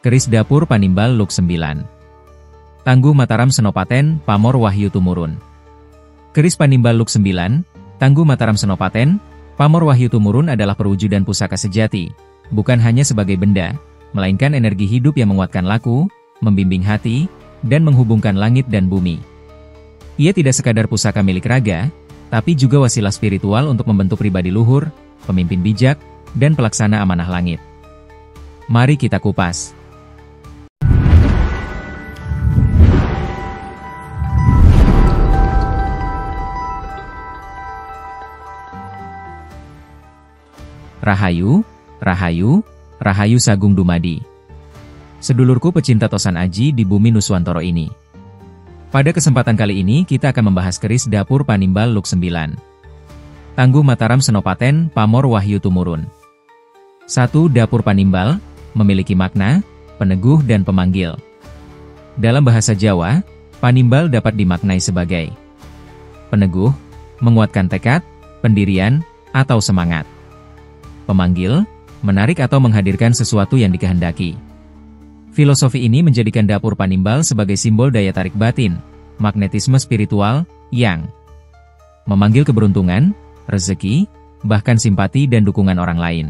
Keris Dapur Panimbal Luk 9. Tangguh Mataram Senopaten, pamor wahyu tumurun. Keris Panimbal Luk 9, Tangguh Mataram Senopaten, pamor wahyu tumurun adalah perwujudan pusaka sejati, bukan hanya sebagai benda, melainkan energi hidup yang menguatkan laku, membimbing hati, dan menghubungkan langit dan bumi. Ia tidak sekadar pusaka milik raga, tapi juga wasilah spiritual untuk membentuk pribadi luhur, pemimpin bijak, dan pelaksana amanah langit. Mari kita kupas. Rahayu, Rahayu, Rahayu Sagung Dumadi. Sedulurku pecinta Tosan Aji di bumi Nuswantoro ini. Pada kesempatan kali ini kita akan membahas keris Dapur Panimbal Luk 9. Tangguh Mataram Senopaten, pamor wahyu tumurun. 1. Dapur Panimbal memiliki makna, peneguh dan pemanggil. Dalam bahasa Jawa, Panimbal dapat dimaknai sebagai peneguh, menguatkan tekad, pendirian, atau semangat. Pemanggil, menarik atau menghadirkan sesuatu yang dikehendaki. Filosofi ini menjadikan Dapur Panimbal sebagai simbol daya tarik batin, magnetisme spiritual, yang memanggil keberuntungan, rezeki, bahkan simpati dan dukungan orang lain.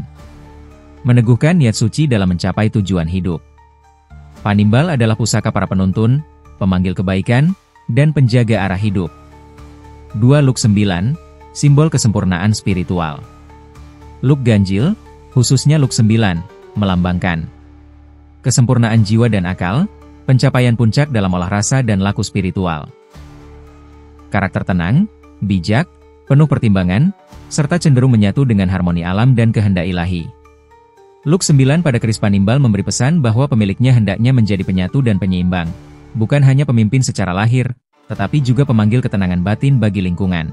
Meneguhkan niat suci dalam mencapai tujuan hidup. Panimbal adalah pusaka para penuntun, pemanggil kebaikan, dan penjaga arah hidup. 2. Luk 9, simbol kesempurnaan spiritual. Luk ganjil, khususnya Luk 9, melambangkan kesempurnaan jiwa dan akal, pencapaian puncak dalam olah rasa dan laku spiritual. Karakter tenang, bijak, penuh pertimbangan, serta cenderung menyatu dengan harmoni alam dan kehendak ilahi. Luk 9 pada keris Panimbal memberi pesan bahwa pemiliknya hendaknya menjadi penyatu dan penyeimbang, bukan hanya pemimpin secara lahir, tetapi juga pemanggil ketenangan batin bagi lingkungan.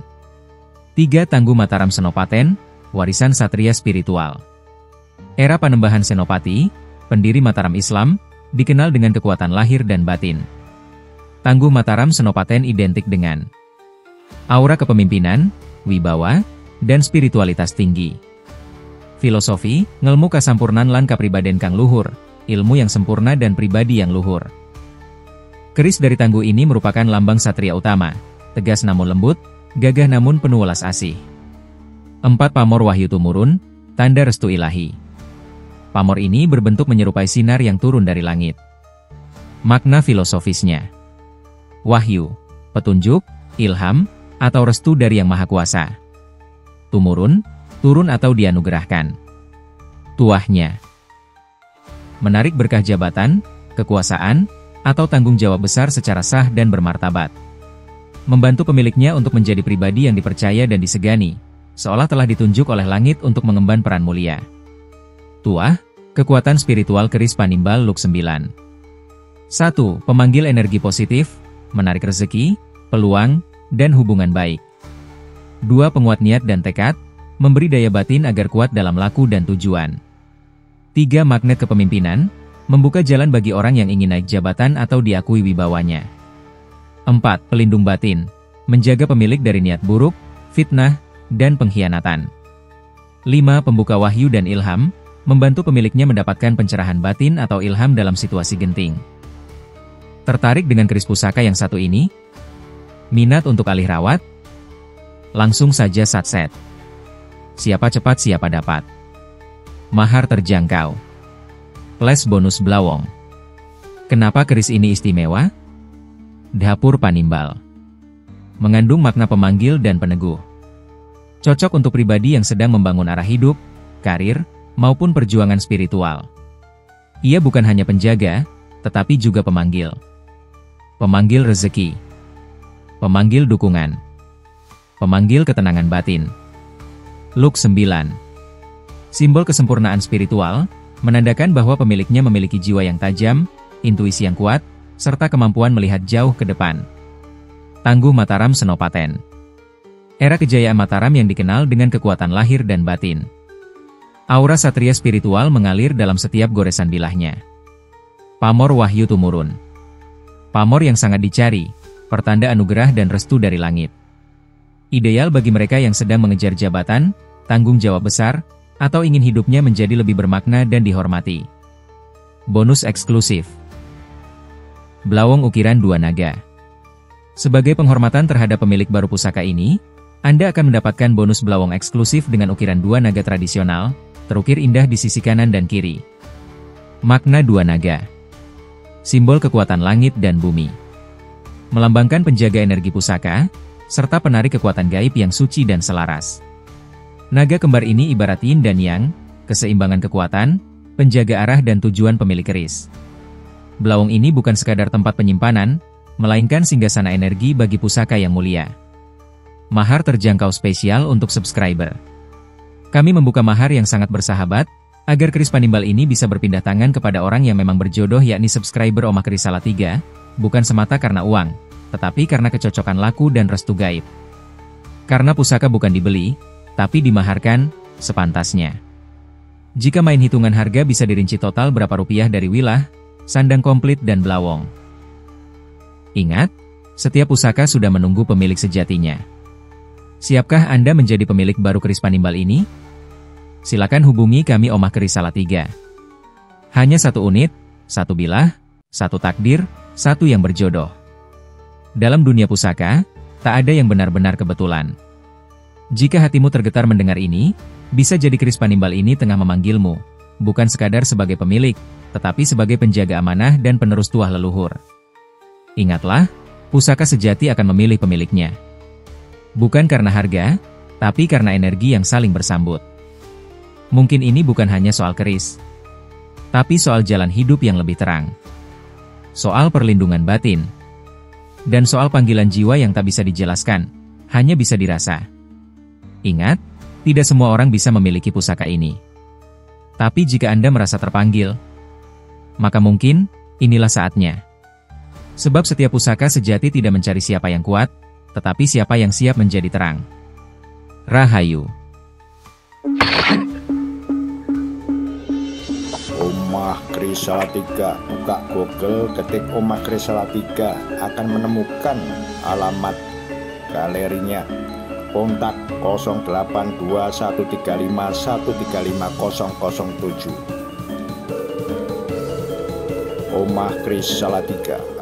3. Tangguh Mataram Senopaten, warisan satria spiritual. Era Panembahan Senopati, pendiri Mataram Islam, dikenal dengan kekuatan lahir dan batin. Tangguh Mataram Senopaten identik dengan aura kepemimpinan, wibawa, dan spiritualitas tinggi. Filosofi, ngelmu kasampurnan lan kapribaden kang luhur, ilmu yang sempurna dan pribadi yang luhur. Keris dari Tangguh ini merupakan lambang satria utama, tegas namun lembut, gagah namun penuh welas asih. 4. Pamor wahyu tumurun, tanda restu ilahi. Pamor ini berbentuk menyerupai sinar yang turun dari langit. Makna filosofisnya: wahyu, petunjuk, ilham, atau restu dari Yang Maha Kuasa. Tumurun, turun atau dianugerahkan. Tuahnya: menarik berkah jabatan, kekuasaan, atau tanggung jawab besar secara sah dan bermartabat. Membantu pemiliknya untuk menjadi pribadi yang dipercaya dan disegani, seolah telah ditunjuk oleh langit untuk mengemban peran mulia. Tuah, kekuatan spiritual keris Panimbal Luk 9. 1. Pemanggil energi positif, menarik rezeki, peluang, dan hubungan baik. 2. Penguat niat dan tekad, memberi daya batin agar kuat dalam laku dan tujuan. 3. Magnet kepemimpinan, membuka jalan bagi orang yang ingin naik jabatan atau diakui wibawanya. 4. Pelindung batin, menjaga pemilik dari niat buruk, fitnah, dan pengkhianatan. 5. Pembuka wahyu dan ilham, membantu pemiliknya mendapatkan pencerahan batin atau ilham dalam situasi genting. Tertarik dengan keris pusaka yang satu ini? Minat untuk alih rawat? Langsung saja satset. Siapa cepat siapa dapat. Mahar terjangkau. Flash bonus blawong. Kenapa keris ini istimewa? Dapur Panimbal mengandung makna pemanggil dan peneguh. Cocok untuk pribadi yang sedang membangun arah hidup, karir, maupun perjuangan spiritual. Ia bukan hanya penjaga, tetapi juga pemanggil. Pemanggil rezeki. Pemanggil dukungan. Pemanggil ketenangan batin. Luk 9. Simbol kesempurnaan spiritual, menandakan bahwa pemiliknya memiliki jiwa yang tajam, intuisi yang kuat, serta kemampuan melihat jauh ke depan. Tangguh Mataram Senopaten. Era kejayaan Mataram yang dikenal dengan kekuatan lahir dan batin. Aura satria spiritual mengalir dalam setiap goresan bilahnya. Pamor wahyu tumurun. Pamor yang sangat dicari, pertanda anugerah dan restu dari langit. Ideal bagi mereka yang sedang mengejar jabatan, tanggung jawab besar, atau ingin hidupnya menjadi lebih bermakna dan dihormati. Bonus eksklusif. Blawong ukiran 2 naga. Sebagai penghormatan terhadap pemilik baru pusaka ini, Anda akan mendapatkan bonus blawong eksklusif dengan ukiran 2 naga tradisional, terukir indah di sisi kanan dan kiri. Makna 2 naga. Simbol kekuatan langit dan bumi. Melambangkan penjaga energi pusaka, serta penarik kekuatan gaib yang suci dan selaras. Naga kembar ini ibarat yin dan yang, keseimbangan kekuatan, penjaga arah dan tujuan pemilik keris. Blawong ini bukan sekadar tempat penyimpanan, melainkan singgasana energi bagi pusaka yang mulia. Mahar terjangkau spesial untuk subscriber. Kami membuka mahar yang sangat bersahabat, agar keris Panimbal ini bisa berpindah tangan kepada orang yang memang berjodoh, yakni subscriber Omah Keris Salatiga, bukan semata karena uang, tetapi karena kecocokan laku dan restu gaib. Karena pusaka bukan dibeli, tapi dimaharkan sepantasnya. Jika main hitungan harga bisa dirinci total berapa rupiah dari wilah, sandang komplit dan blawong. Ingat, setiap pusaka sudah menunggu pemilik sejatinya. Siapkah Anda menjadi pemilik baru keris Panimbal ini? Silakan hubungi kami Omah Keris Salatiga. Hanya 1 unit, 1 bilah, 1 takdir, 1 yang berjodoh. Dalam dunia pusaka, tak ada yang benar-benar kebetulan. Jika hatimu tergetar mendengar ini, bisa jadi keris Panimbal ini tengah memanggilmu, bukan sekadar sebagai pemilik, tetapi sebagai penjaga amanah dan penerus tuah leluhur. Ingatlah, pusaka sejati akan memilih pemiliknya. Bukan karena harga, tapi karena energi yang saling bersambut. Mungkin ini bukan hanya soal keris, tapi soal jalan hidup yang lebih terang. Soal perlindungan batin. Dan soal panggilan jiwa yang tak bisa dijelaskan, hanya bisa dirasa. Ingat, tidak semua orang bisa memiliki pusaka ini. Tapi jika Anda merasa terpanggil, maka mungkin, inilah saatnya. Sebab setiap pusaka sejati tidak mencari siapa yang kuat, tetapi siapa yang siap menjadi terang. Rahayu. Omah Keris Salatiga, buka Google, ketik Omah Keris Salatiga, akan menemukan alamat galerinya. Kontak 082135135007. Omah Keris Salatiga.